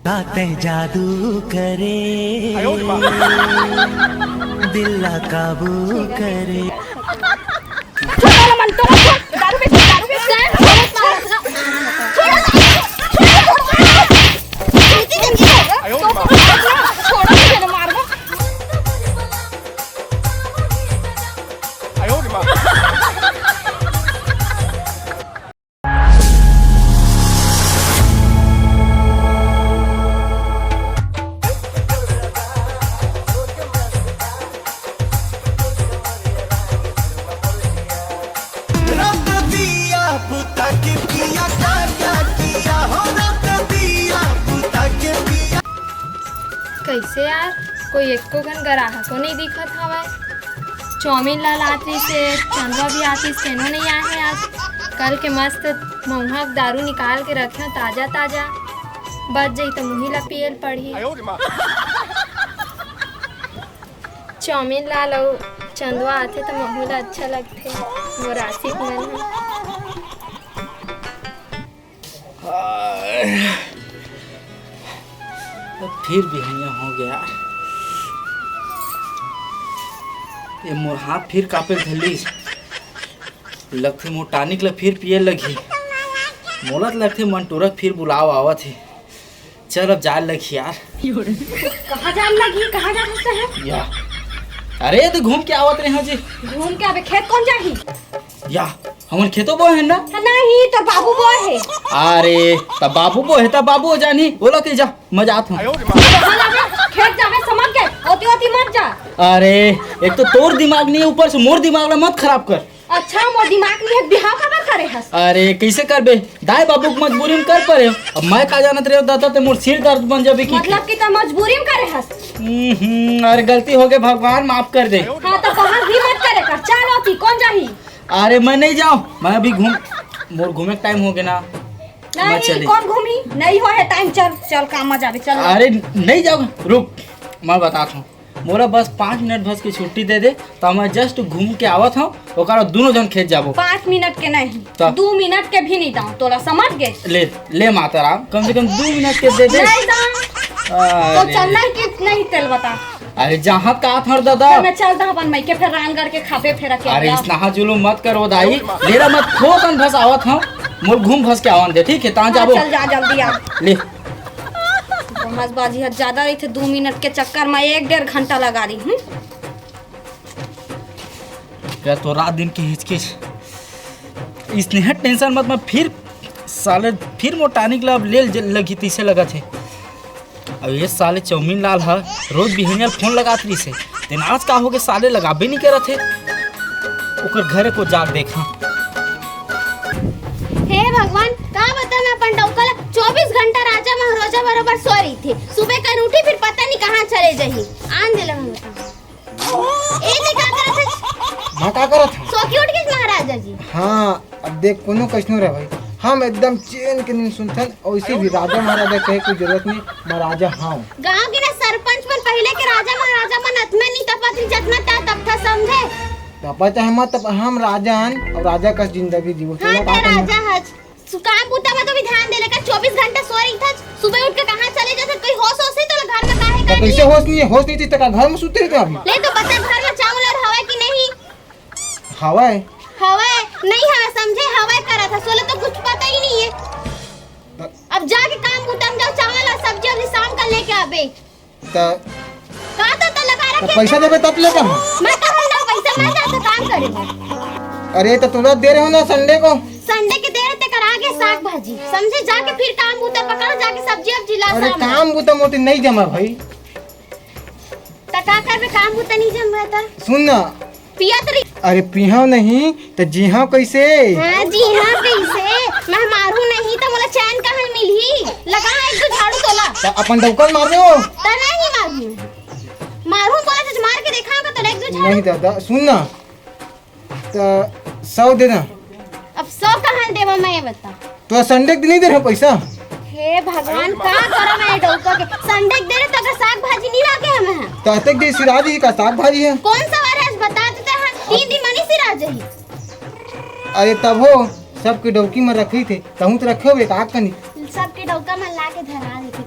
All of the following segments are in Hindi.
बातें जादू करे दिल काबू करे। कैसे यार कोई एको घन ग्राहकों नहीं दिखत हवा। चाउमीन लाल आती से चंद्रा भी आती सेनो नहीं आए हैं आज। कल के मस्त महुआ दारू निकाल के रखे ताजा ताजा बच जाई तो मुही ला पियल पड़ी। चाउमीन लाल और चंदवा आते तो महू ला अच्छा लगते वो राशि मन फिर भी यहाँ हो गया ये मोर हाथ फिर कापे धली लगते मोर टानिक ला फिर पिए लगी मोलत लगते मंटूरक फिर बुलाव आवत है। चल अब जाल लगी यार। कहाँ जान लगी कहाँ जा सकते हैं या अरे तो घूम के आवत रहे जी। घूम के अबे खेत कौन जाही या हमारे खेतों बो है ना नहीं तो बाबू बो है। अरे तब बाबू बो है तब बाबू हो जानी बोला कि जा मजा आता हूँ खेत जावे समझ के होती होती मत जा। अरे एक तो तोर दिमाग नहीं है ऊपर से मोर दिमाग ला मत खराब कर। अच्छा मोर दिमाग नहीं है बिहाव कब करे हस। अरे कैसे करबे दाई बाबू की मजबूरी में कर परे अब मैं का जानत रहे दादा ते मोर सिर दर्द बन जाबे की मतलब कि त मजबूरी में करे हस। अरे गलती हो गई भगवान माफ कर दे। हां तो बहस भी मत करे कर चल होती कौन जाही। अरे मैं नहीं जाऊं मैं अभी घूम मोर घूमे का टाइम हो गया ना नहीं कौन घूमी नहीं हो है टाइम चल चल काम जाबे चल। अरे नहीं जाऊंगा रुक मैं बताता हूँ मोरा बस 5 मिनट बस की छुट्टी दे दे तो मैं जस्ट घूम के आवत हूँ ओकरा दोनों जन खेत जाबो। 5 मिनट के नहीं 2 मिनट के भी नहीं दाऊं तोला समझ गए। ले ले माता राम कम से कम 2 मिनट के दे दे नहीं दाऊं तो चलना कि नहीं चल बता। अरे जहाँ का थर दादा मैं चलता अपन मैं के फिर रानगढ़ के खापे फेरा के। अरे इतना जुलूम मत करो दाई मेरा मत खो कन फंस आवत हूँ मोर घूम फंस के आवन दे ठीक है ता जाबो। चल जा जल्दी आ ले बहसबाजी है ज्यादा रही थे 2 मिनट के चक्कर में 1-1.5 घंटा लगा रही हूँ। यार तो रात दिन की हिचकिच इसने टेंशन मत मैं फिर साले फिर मोटाने के लिए लगी तीसे लगा थे। अब ये साले चाउमीन लाल है रोज बिहेनियल फोन लगात रही से दिन आज का हो गए साले लगाबे नहीं कर थे ओकर घरे को जाग देखा। हे भगवान का बता मैं अपन डौकल 24 घंटा राजा महाराजा बराबर सो रही थी सुबह कर उठी फिर पता नहीं कहाँ चले जाही आन दिला मैं ए ने का करत है मैं का करत हूं सो के उठ गए महाराजा जी। हां अब देख कोनो कैसनो रे भाई हम एकदम चैन के नींद सुनथन और इसी भी राजा महाराजा कहे कोई जरूरत नहीं मैं राजा हां गांव के ना सरपंच मन पहले के राजा महाराजा मन अतमे नहीं तपत जतना ता तब था समझे पापा चाहे मत हम राजान और राजा का जिंदगी जीवो। हां ते राजा हज काम पुता में तो भी ध्यान दे लेकर 24 घंटा सो रही था सुबह उठ के कहां चले जाते कोई होश होश तो घर में काहे का कैसे होश नहीं थी तक घर में सुते थे अभी ले तो बता घर में चावल और हवा की नहीं हवा है नहीं हवा समझे हवा करा था सोले तो कुछ पता ही नहीं है। अब जाके काम पुता में जाओ चावल और सब्जी अभी शाम का लेके आबे का तो लगा रखे पैसा देबे तब लेकर मैं तो ना पैसा मैं जाके काम करेंगे। अरे तो तुरंत दे रहे हो ना संडे के दे रहे कर आगे साग भाजी समझे जाके फिर काम बूता पकड़ जाके सब्जी अब जिला। अरे काम बूता मोटी नहीं जमा भाई तका कर में काम बूता नहीं जम रहा था सुन ना पिया तरी। अरे पिहा नहीं तो जी हाँ कैसे। हाँ जी हाँ कैसे मैं मारू नहीं तो मोला चैन कहाँ मिली लगा एक दो झाड़ू तोला तो अपन डौकल मार दो तो नहीं मारू बोला तो मार के देखा होगा तो एक दो झाड़ू नहीं दादा सुन ना तो 100 देना। अब 100 कहाँ देवा मैं ये बता तो संडे के दिन नहीं दे रहे पैसा। हे भगवान का करो मैं डौका के संडे के दे रहे तो अगर साग भाजी नहीं लाके हमें तो तक दे सिराजी का साग भाजी है कौन सा वार है बता देते हैं 3 दिन मनी सिराज ही। अरे तब हो सबके डौकी में रखी थे तहू तो रखे हुए का कनी सबके डौका में ला के धरा देती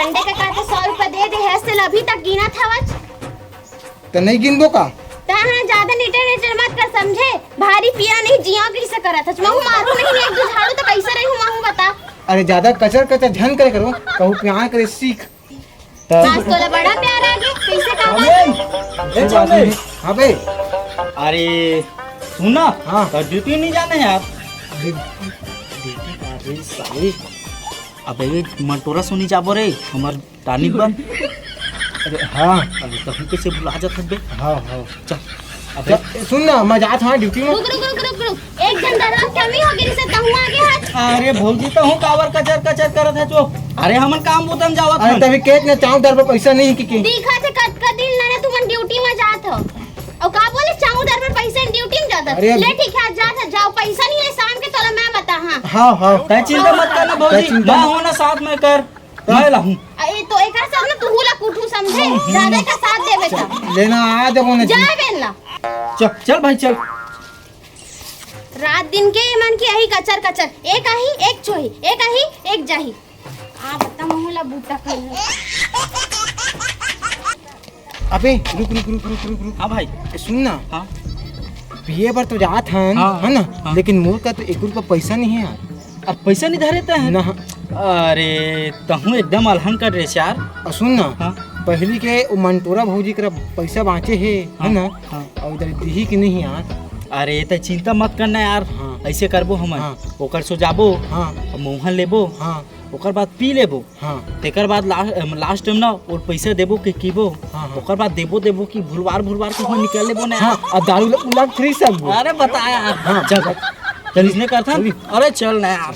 संडे का कहते 100 रुपया दे दे है से अभी तक गिना था वच तो नहीं गिनबो का तहना ज्यादा नीटर मत कर समझे भारी पिया नहीं जिया कैसे करा था महू मारू नहीं एक दो झाड़ू तो कैसे रही हूं महू बता अरे ज्यादा कचर कचर झन करे करो कहूँ प्यार करे सीख आज तोला बड़ा प्यार आ गया कैसे काम हाँ भाई अरे सुना हाँ। तो ड्यूटी नहीं जाना यार अरे साले अबे ये मंटोरा सुनी जाबो रे हमार टानिक बन अरे हाँ अरे कहीं कैसे बुला जात बे हाँ हाँ चल अबे सुन ना मैं जात हूँ ड्यूटी में रुक एक जन दराज कमी हो गई से तहु आगे हाथ अरे भौजी तो हूँ कावर कचर कचर करत है जो अरे हमन काम बुतन जावत अरे हन तभी केत ने चाऊ दर पर पैसा नहीं कि दिखा थे कट का दिन ना तुम ड्यूटी में जात हो और का बोले चाऊ दर पर पैसा ड्यूटी में जाता अरे ले ठीक है जात है जाओ पैसा नहीं ले शाम के तोला मैं बता हां हाँ हाँ तै चिंता मत करना भौजी मैं हूं ना साथ में कर मैं लाहूं ए तो एकर सब ना तू ला कुठू समझे ज्यादा का साथ देबे त लेना आ देबो ना जा बेनला चल चल भाई चल रात दिन के मन की यही कचर कचर एक आही एक चोही एक आही एक जाही आ बता मोहला बूटा कर अबे रुक हां भाई सुन ना हां पिए पर तो जात हन हाँ, है ना हाँ। लेकिन मोर का तो 1 रुपया पैसा नहीं है यार अब पैसा नहीं धरेता है ना अरे तहूँ एकदम अलहन कर रे यार और सुन ना हाँ। पहली के वो मंटोरा भौजी का पैसा बाँचे है ना हाँ। और इधर दिही कि नहीं यार अरे तो चिंता मत करना यार हाँ। ऐसे करबो हमन हाँ। ओकर सो जाबो हाँ और मोहन लेबो हाँ ओकर बाद पी लेबो हाँ तेकर बाद लास्ट टाइम ना और पैसा देबो के कीबो हाँ, हाँ। ओकर बाद देबो कि भुलवार के हम निकाल लेबो ना हाँ और दारू उला फ्री सब अरे बता यार हाँ। चल इसने करता चल। अरे चल ना यार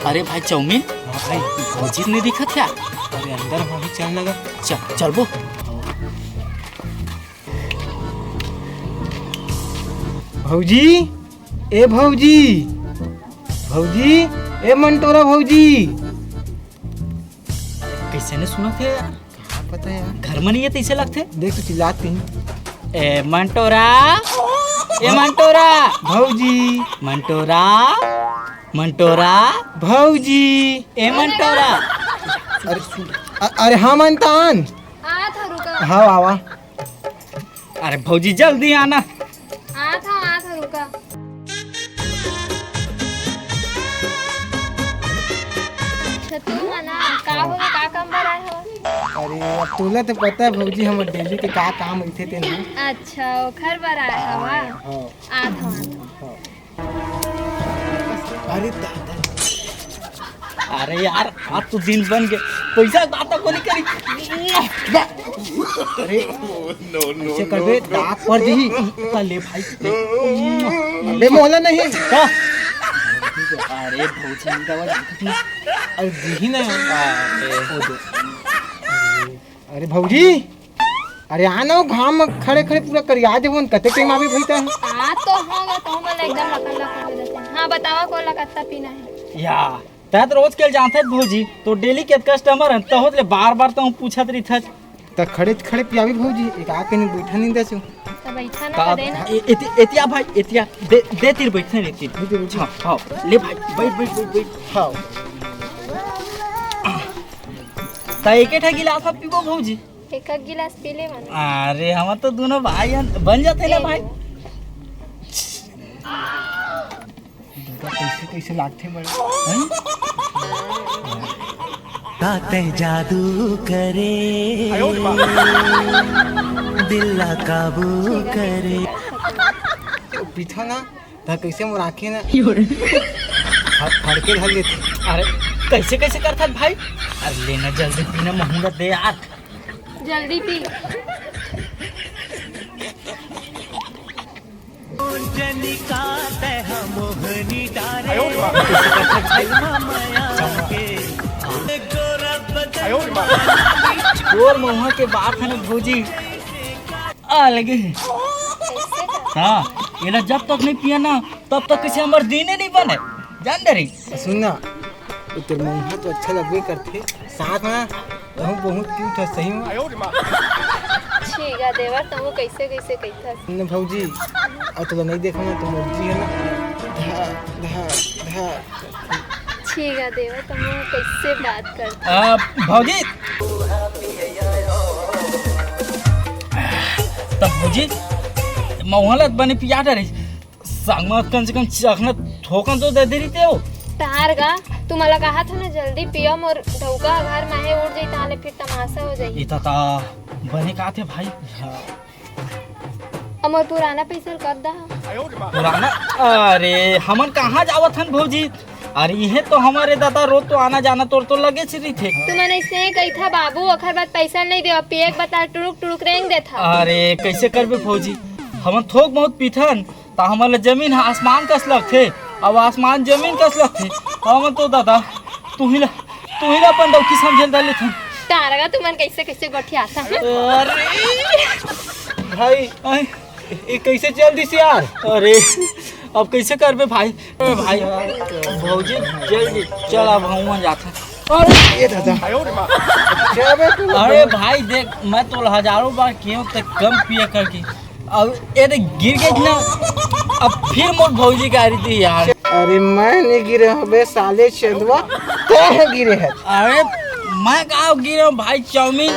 अरे भाई चाउमीन हाँ भाई भौजी नहीं दिखा क्या अरे अंदर वहाँ चल लगा चल चलबो भौजी भौजी भौजी ए मंटोरा भौजी कैसे ने सुना थे यार क्या पता यार घर में नहीं है तो इसे लगते देख तो चिल्लाती हैं। ए मंटोरा भौजी मंटोरा मंटोरा भौजी ए मंटोरा अरे हाँ मनतान आ था रुका हाँ आवा अरे भौजी जल्दी आना आ था रुका अच्छा तू मना का हो का काम बर आए हो अरे अब तोला तो पता है भौजी हम डेली के का काम होते थे ना अच्छा ओ घर बर आए हवा हाँ आ था अरे दादा अरे यार आज तो दिन बन गए पैसा बात को नहीं करी अरे ऐसे करबे दांत पर दी ले भाई अबे मोहला नहीं का अरे भौजी ने दवा दी अरे दी ना अरे अरे भौजी अरे आना घाम में खड़े खड़े पूरा करिया देबो कते टाइम आवे भईता है आ तो होगा तो हम एकदम लकन लकन दे देते हां बतावा को लगता पीना है या तैत रोज के जानते भौजी तो डेली के कस्टमर है तो होतले बार तो पूछत रही था त खड़े खड़े पियावी भौजी एक आके नहीं बैठा नहीं देसु तो बैठा ना दे ना एतिया भाई एतिया दे तीर बैठने रे तीर हां हां ले भाई बैठ हाँ ता एके ठा गिलास पीबो भौजी एक गिलास पी ले मन अरे हम तो दोनों भाई बन जाते ना भाई कैसे कैसे लागते बड़े ताते जादू करे दिल्ला काबू करे पीछा ना त कैसे मोर आंखें ना फड़ के धर लेते अरे कैसे कैसे करता भाई अरे लेना जल्दी पीना महंगा दे यार जल्दी पी और महुआ के बात है ना भौजी अलग है हाँ ये जब तक नहीं पिया ना तब तक किसी हमारे दीने नहीं बने जान दे रही सुन ना तेरे मुँह तो अच्छा लगबे करते साथ में तो बहुत क्यूट है सही में ठीक है देवर तुम कैसे कैसे कहता सुन भौजी और तो नहीं देखो ना तो मर्जी है ना धा धा धा ठीक है देवा, तुम कैसे बात करते? भौजी तब भौजी मौहलत बने पिया डरे संग में कम से कम चखना ठोकन तो दे दे रही थे वो। तार गा तू मला कहा था ना जल्दी पियम और धौका घर माहे उड़ जाई ताले फिर तमाशा हो जाई। इता ता बने का थे भाई अमर पुराना पैसा कर दा। पुराना अरे हमन कहाँ जावत हन भौजी? अरे ये तो हमारे दादा रोज तो आना जाना तो लगे रही थे। तू मैंने इसने कही था बाबू अखर बात पैसा नहीं दे पेक बता टुरुक टुरुक रेंग दे था। अरे कैसे करबे भौजी हमन थोक बहुत पीथन ता हमारे जमीन आसमान कसलक थे अब आसमान जमीन कसलक थे हम तो दादा तू ही अपन डौकी समझे डाले थे। तारगा तू मन कैसे कैसे गठिया आता है? अरे भाई ये कैसे चल दी यार? अरे अब कैसे करबे भाई? अरे भाई भौजी जल्दी चल अब हम जाते। ये दादा क्या बे तू? अरे भाई देख मैं तो हजारों बार क्यों तक कम पिए करके अब ये गिर गई ना अब फिर मोर भौजी का रही थी यार। अरे मैं नहीं गिरे हबे साले चंदवा तो गिरे है। अरे मैं कहा गिरे हूँ भाई चाउमीन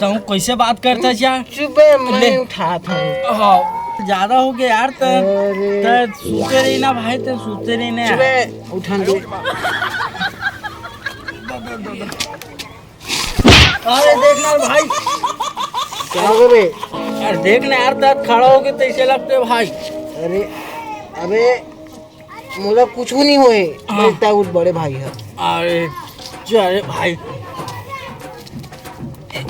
तुम कैसे बात करता यार? सुबह मैं उठा था। हाँ ज्यादा हो गया यार तो सोते रही ना भाई तो सोते रही ना सुबह उठा दे। अरे देखना भाई क्या हो बे? यार देखना यार तब खड़ा हो गए तो ऐसे लगते भाई। अरे अबे मुझे कुछ नहीं हुए बेटा उठ बड़े भाई है। अरे अरे भाई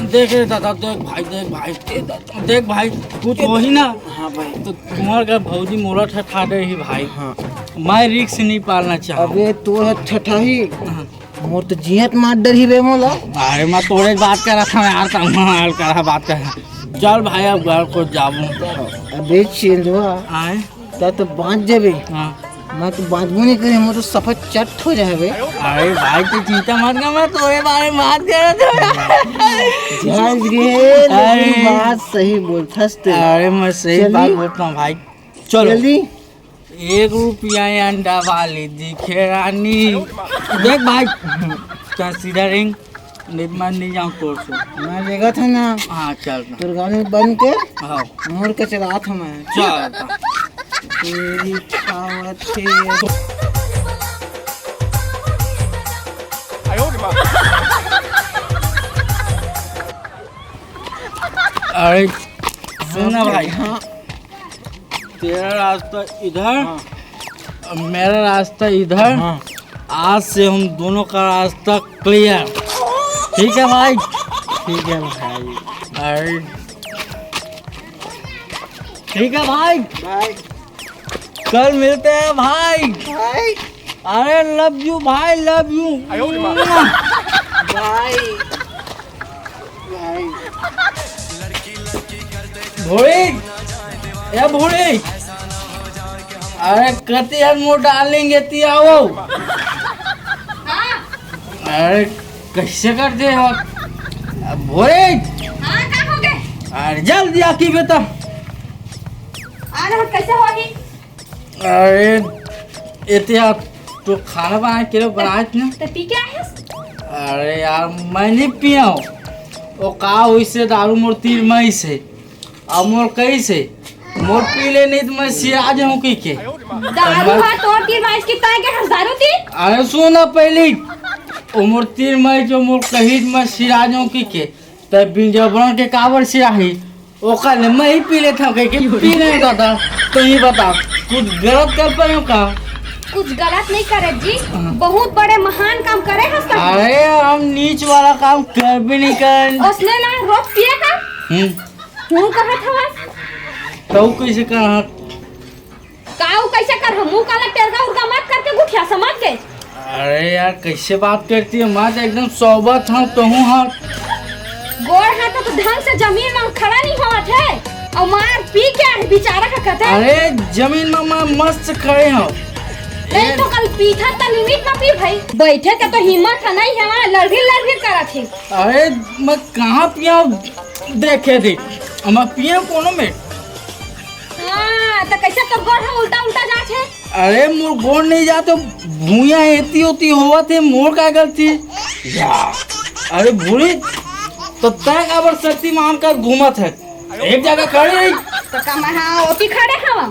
देख रे दादा देख भाई कुछ हो ही ना। हाँ भाई तो तुम्हारे का भौजी मोला ठठा दे ही भाई। हाँ मैं रिक्स नहीं पालना चाहता। अबे तू है ठठा ही मोर तो जियत मार डर ही बे मोला। अरे मैं तोड़े बात कर रहा था यार तमाल कर रहा बात कर रहा। चल भाई अब घर को जाऊँ। अबे चेंजवा आए ता तो बांध जेबे। हाँ मैं तो बांधबो नहीं करे मोर तो सफेद चट हो जाए बे। अरे भाई तो चिंता मत कर मैं तोरे बारे में बात कर रहा था। जान गे अरे। बात सही बोलथस ते। अरे मैं सही चली। बात बोलता हूँ भाई। चलो जल्दी 1 रुपया अंडा वाली दिखे रानी। देख भाई क्या सीधा रिंग नहीं जाऊँ तोड़ से। मैं लेगा था ना हाँ चल दुर्गानी बन के हाँ मोर के चला था मैं। चल तेरी खावत थे। अरे सुना भाई हाँ तेरा रास्ता इधर और मेरा रास्ता इधर। हाँ आज से हम दोनों का रास्ता क्लियर। ठीक है भाई? ठीक है भाई। अरे ठीक है भाई भाई कल मिलते हैं भाई। भाई अरे लव यू भाई लव यू। भाई भाई भोड़ी या भोड़ी अरे कति यार मोड़ डालेंगे तिया वो। अरे कैसे करते हो भोरे? हां का हो गए? अरे जल्दी आकी बेटा। अरे कैसे होगी? अरे इतिया तो खाना बना के बनाए ना। तो पी के आए? अरे यार मैं नहीं पिया हूँ वो कहा वैसे दारू मोर तीर मई से अब मोर कई से मोर पी ले नहीं तो मैं सिराज हूँ की के। दारू हाथ तोड़ के माइस की ताए के हजारों थी। अरे सुना पहले वो मोर तीर मई जो मोर कही मैं सिराज हूँ की के तब बिंजबरण के कावर सिराही वो कल मैं ही पी लेता हूँ कि पी नहीं दादा। तो ये बता कुछ गलत कर पाए का? कुछ गलत नहीं करे जी बहुत बड़े महान काम करे हैं सब। अरे हम नीच वाला काम कर भी नहीं कर। उसने ना रोक पिए का तू कहा था बस तो कैसे कर काऊ कैसे कर हम मुंह काला टेरगा उड़गा मत करके गुठिया समझ गए। अरे यार कैसे बात करती है मैं तो एकदम सोबत हूँ तो हूँ हाँ गोड़ हाथ तो ढंग से जमीन में खड़ा नहीं हुआ थे और मार पी के बेचारा का कहते हैं। अरे जमीन में मैं मस्त खड़े हूँ। नहीं तो कल पीठा त लिमिट में पी भाई बैठे के तो हिम्मत है नहीं है लड़गी करा थी। अरे मैं कहाँ पिया देखे थे मैं पिया कोनो में हां तो कैसे तो गोड़ हम उल्टा उल्टा जात है। अरे मोर गोड़ नहीं जाते भूया एती होती होवा थे मोर का गलती या अरे बुरी तो तय अबर शक्तिमान का घूमत है एक जगह खड़े रही तो कम हां ओती खड़े हवा।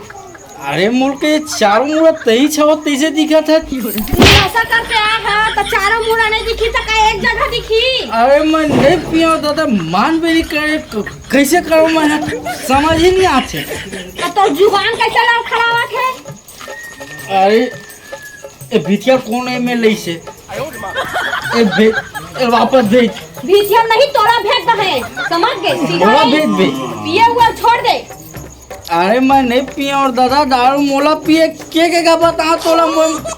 अरे मोर के चारों मुड़ा तही छव तैसे दिखत है ऐसा करते आ हां तो चारों मुड़ा नहीं दिखी तो का एक जगह दिखी। अरे मैं नहीं पियो दादा मान भी नहीं करे कैसे करूं मैं समझ ही नहीं आते। तो जुबान कैसे लड़ खड़ा है। अरे ए भितिया कौन है में लई से ए वापस दे भीतिया नहीं तोरा भेज दे समझ गए सीधा मोला भेज दे पिए हुआ छोड़ दे। अरे मैं नहीं पिया और दादा दारू मोला पिए के का बता तोला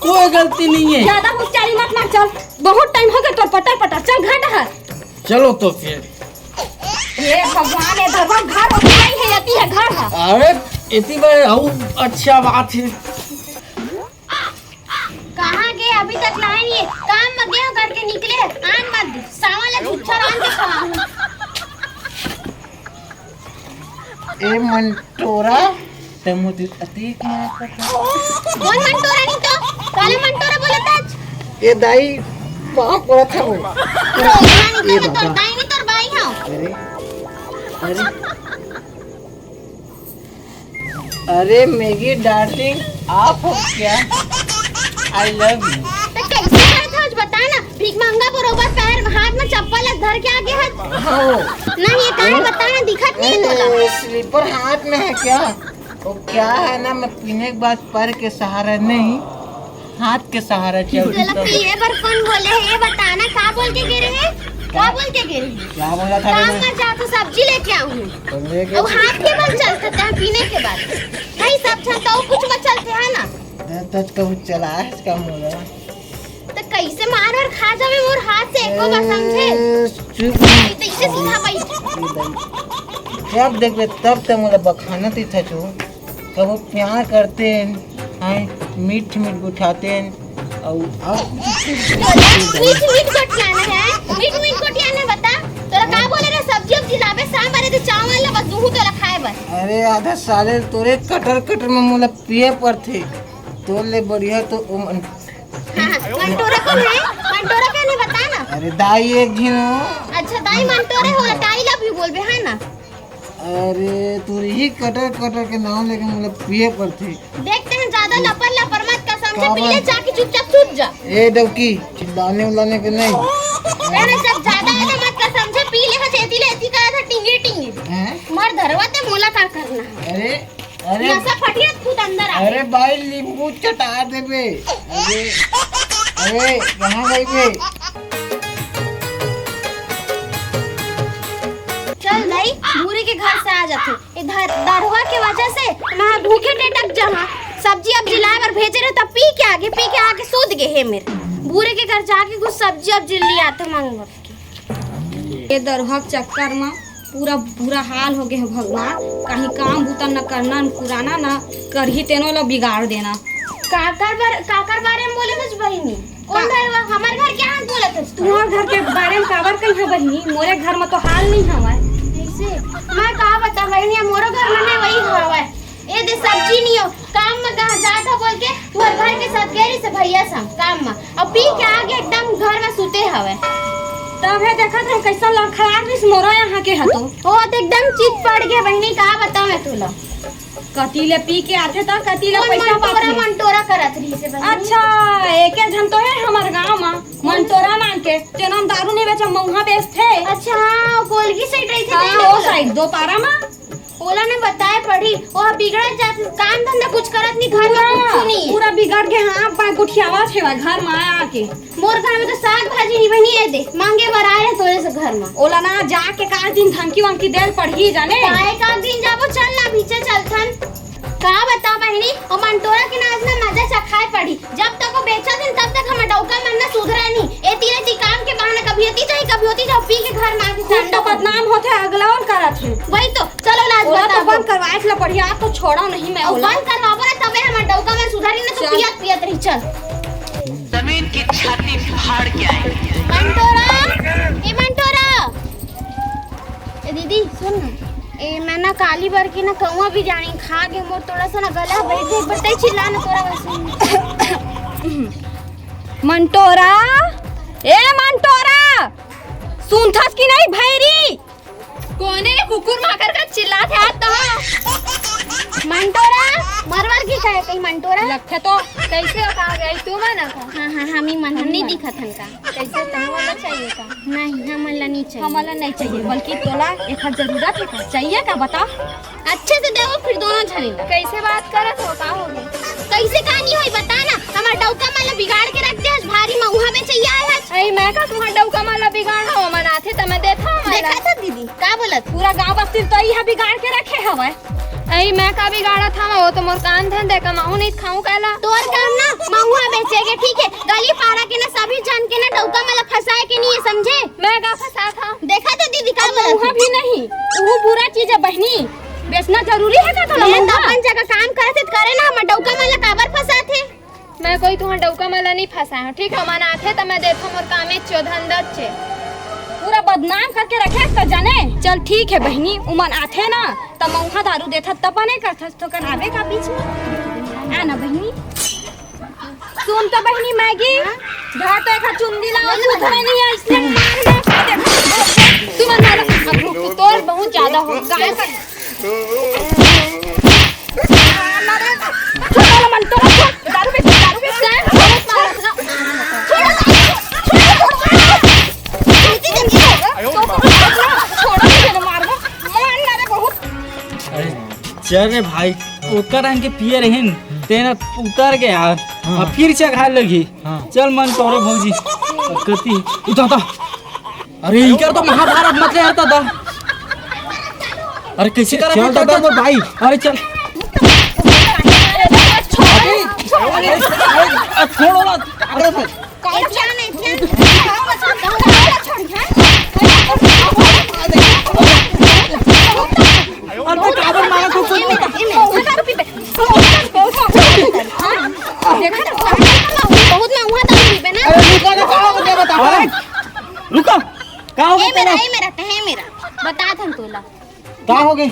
कोई गलती नहीं है। ज्यादा मुस्चारी मत मार चल बहुत टाइम हो गया तोर पटर पटर चल घर डहर। चलो तो फिर ये भगवान है भगवान घर उठाई है आती है घर है। अरे इतनी बड़े अच्छा बात है। कहाँ गए अभी तक लाए नहीं है काम में गए करके निकले आन मत सावला झुच्छर आन के खाऊं। ए मंटोरा ते मुझे अतीक में कौन मंटोरा नहीं तो काले मंटोरा बोलता है। ए दाई पाप पड़ा था वो। प्रोग्राम नहीं तो तोर दाई नहीं तोर बाई हां। अरे अरे मैगी डार्लिंग आप हो क्या? I love you. तो कैसे करत हज बता ना भीख मांगा बरोबर पैर हाथ में चप्पल धर के आगे है। नहीं ये काहे बता ना दिखत नहीं तोला। स्लीपर हाथ में है क्या? वो क्या है ना मैं पीने के बाद पैर के सहारा नहीं हाथ के सहारा चलती। चलो पिए पर कौन बोले है ये बता ना का बोल के गिरे है का बोल के गिरे है। क्या बोला था काम मैंने? में जा तो सब्जी लेके आऊं तो लेके और हाथ के बल चलते हैं पीने के बाद नहीं सब चलता और कुछ मत चलते है ना। तज कब चला है इसका मुला। तो कैसे मार और खा जावे मोर हाथ से एको बात समझे। चुप तो इसे सीधा बैठ जब देख ले तब तो मुझे बखाना थी था जो कब वो प्यार करते हैं मीठ मीठ उठाते हैं और मीठ मीठ गोटियाना है मीठ मीठ गोटियाना बता तोरा का बोले रे सब्जी अब जिलाबे शाम बारे तो चावल ला बस दूध तोरा खाए बस। अरे आधा साले तोरे कटर कटर में मुला पिए पर थे तो ले बढ़िया तो हां मंटोरा कौन है मंटोरा क्या नहीं बता ना। अरे दाई एक झिनो। अच्छा दाई मंटोरे हो दाई लव यू बोलबे है ना। अरे तू ही कटर कटर के नाम लेके मुला पिए पर थे। देखते हैं ज्यादा लपर लपर मत का समझे पीले जाके चुपचाप सूत जा। ए डौकी चिल्लाने उलाने के नहीं। मैंने सब ज्यादा आधा मत का समझे पीले का चेती लेती करा था टिंगी टिंगी हैं? मर धरवा ते मोला का करना है। अरे अरे नशा फटिया खुद अंदर आ। अरे भाई नींबू चटा दे बे। अरे अरे कहाँ गई बे? चल भाई भूरे के घर से आ जाते इधर दरवा के वजह से मैं भूखे टेटक जहाँ सब्जी अब जिला कर भेजे रहे तब पी के आके सूत गए है मेरे भूरे के घर जाके कुछ सब्जी अब जिल्ली आते मांग ये दरवा के चक्कर में पूरा बुरा हाल हो गया है भगवान कहीं काम बूता न करना न पुराना न कर ही तेनो ला बिगाड़ देना। काकर बारे में बोले थे बहनी कौन घर हमारे घर क्या हाल बोले थे तुम्हारे घर के बारे में काबर कहीं है बहनी मोरे घर में तो हाल नहीं हवा ऐसे मैं कहा बता बहनी मोरो घर में नहीं वही हवा ए दे सब्जी नहीं हो काम में कहा जाता बोल के तुम्हारे घर के साथ गए से भैया संग काम में और पी के आगे एकदम घर में सुते हवे तब है देखा था कैसा लड़खड़ाहट भी मोरो यहाँ के हतो ओ तो एकदम चित पड़ गया बहनी कहा बताओ मैं तुला कतीले पी के आते तो कतीले पैसा पाते मंटोरा करत रही से अच्छा एके जन तो है हमार गांव में मंटोरा मान के तेना दारू नहीं बेचा मौहा बेचते अच्छा हां कोलगी साइड रही थी हां वो साइड दो पारा में ओला ने बताया पड़ी वो बिगड़ जात काम धंधा कुछ करत नहीं घर में कुछ नहीं पूरा बिगड़ के हां पा गुठियावा छेवा घर में आके मोर घर में तो साग भाजी नहीं बनी है दे मांगे बराए तोरे से घर में ओला ना जाके का दिन धमकी वंकी देल पड़ी जाने काहे का दिन जाबो चल ना पीछे चलथन का बता बहनी और मंटोरा के नाच में मजा चखाए पड़ी जब तक वो बेचा दिन तब तक हम डौका मरना सुधरा नहीं ए तीरे ती काम के बहाने कभी होती जाओ पी के घर में आके संडा बदनाम होते अगला और करत है वही तो चलो लाज बता बंद करवाए ला बढ़िया तो छोड़ा नहीं मैं और बंद करवाबो ना तबे हम डौका में सुधारी ना तो पियत रही चल जमीन की छाती फाड़ के आएंगे। मंटोरा ए दीदी सुन ना ए मैं ना काली बार की ना कौवा भी जानी खा के मोर थोड़ा सा ना गला बैठ गई बताई चिल्ला ना तोरा वैसे। मंटोरा, ए मंटोरा, सुनथस की नहीं भैरी? कोने कुकुर माकर का चिल्लात है तो मंटोरा मरवर की कहे कहीं मंटोरा लगता तो कैसे कहा गई तू मना का हाँ हाँ हम ही मन हम नहीं दिखत हन का कैसे तहु वाला चाहिए का नहीं हमन ला नहीं चाहिए हमारा नहीं चाहिए, बल्कि तोला एक जरूरत है का चाहिए का बता। अच्छे से देवो फिर दोनों झड़ी कैसे बात करत हो का हो गई कैसे कहानी होई बता ना हमार डौका माला बिगाड़ के रख दे आज भारी महुआ में चाहिए आया है। अई मैं का तुम्हारा डौका माला बिगाड़ हो मनाथे त मैं देखा माला देखा था दीदी का बोलत पूरा गांव बस्ती तो यह बिगाड़ के रखे हवे। अई मैं का बिगाड़ा था वो तो मोर कान धन दे कमाऊ नहीं खाऊं कहला तोर काम ना महुआ बेचेगे ठीक है गली पारा के ना सभी जन के ना डौका माला फंसाए के नहीं है समझे। मैं का फंसा था देखा था दीदी का वहाँ बोलत भी नहीं, वो बुरा चीज है बहनी, बेचना जरूरी है का तोला? मैं तो अपन जगह काम करते करे ना हम डौका माला काबर फंसाथे। मैं कोई तुम्हारा डौका माला नहीं फंसा है ठीक है मनाथे त मैं देखो मोर कामे चोधन दत छे पूरा बदनाम करके रखे तो जाने। चल ठीक है बहनी, उमन आथे ना तब मौहा दारू देथा तब नहीं करथा तो कन आवे का बीच में आ ना बहनी। सुन तो बहनी मैगी घर तो एक चुंदी लाओ सुधरे नहीं है इसलिए मारना तू मन मारो अब रुक तोर बहुत ज्यादा हो गाय का छोड़ मन तो दारू पे बहुत मारो अरे चल रे भाई ओकर रंग के पिए रहन तेना उतर गया यार अब फिर चढ़ा लगी। चल मन तोरे भौजी कति उठा अरे इकर तो महाभारत मतलब है ता अरे कैसे कर चल दादा मोर भाई अरे चल छोड़ो ना अरे काबर मारा तो बहुत महुआ दारू पीबे ना रुको का हो ए गया मेरा कहे मेरा बता थन तोला का हो गई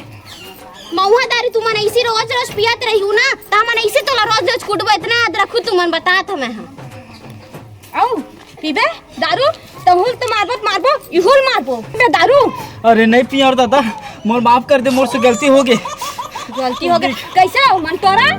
महुआ दारू तुमन ऐसी रोज रोज पियत रही हूं ना त हमन ऐसे तोला रोज रोज कुटबे इतना याद रखू तुमन बता था मैं हम आओ पीबे दारू तहुल तो मारबो इहुल मारबो बे दारू। अरे नहीं पिया और दादा मोर माफ कर दे मोर से गलती हो गई गलती हो गई कैसे हो मंटोरा?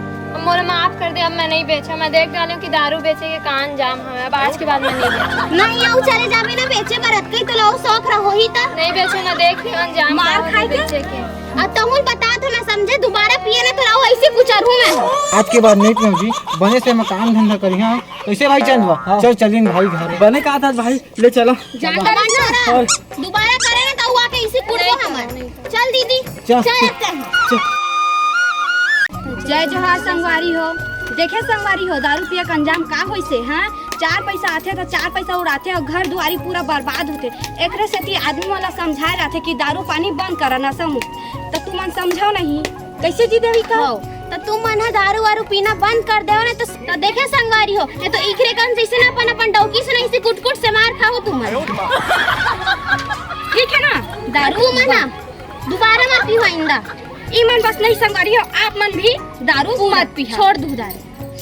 मोर माफ कर दे अब मैं नहीं बेचा मैं देख डालूं कि दारू बेचे के कान जाम है अब आज के बाद मैं नहीं बेचा नहीं आऊ चले जाबे ना बेचे बरत कई तो लो शौक रहो ही ता नहीं बेचो ना देख लियो जाम मार का खाई के? बेचे के आ तमुल बता था मैं समझे दोबारा पिए ना तो लाओ ऐसे कुछ अरहूं मैं आज के बाद नहीं पियो जी बने से मैं काम धंधा करी हाँ कैसे भाई चंदवा चल चलिन भाई घर बने कहा था भाई ले चलो और दोबारा करे ना तो आके ऐसे कुटबो हमन चल दीदी चल। चल जय जोहार संगवारी हो। देखे संगवारी हो दारू पिए का अंजाम का होई से हाँ 4 पैसा आते तो 4 पैसा उड़ाते और घर दुआरी पूरा बर्बाद होते। एकरे से आदमी वाला समझाए रहते कि दारू पानी बंद करा नशा मुक्त तो तुम समझो नहीं कैसे जी देवी का तो तुम मन दारू वारू पीना बंद कर देओ ना तो देखे संगवारी हो नहीं तो इकरे कन जैसे ना अपन डौकी से नहीं से कुट से मार खाओ तुम ठीक है ना दारू मना दोबारा मत पियो आइंदा ई मन बस नहीं संगवारी हो आप मन भी दारू मत पी छोड़ दो दारू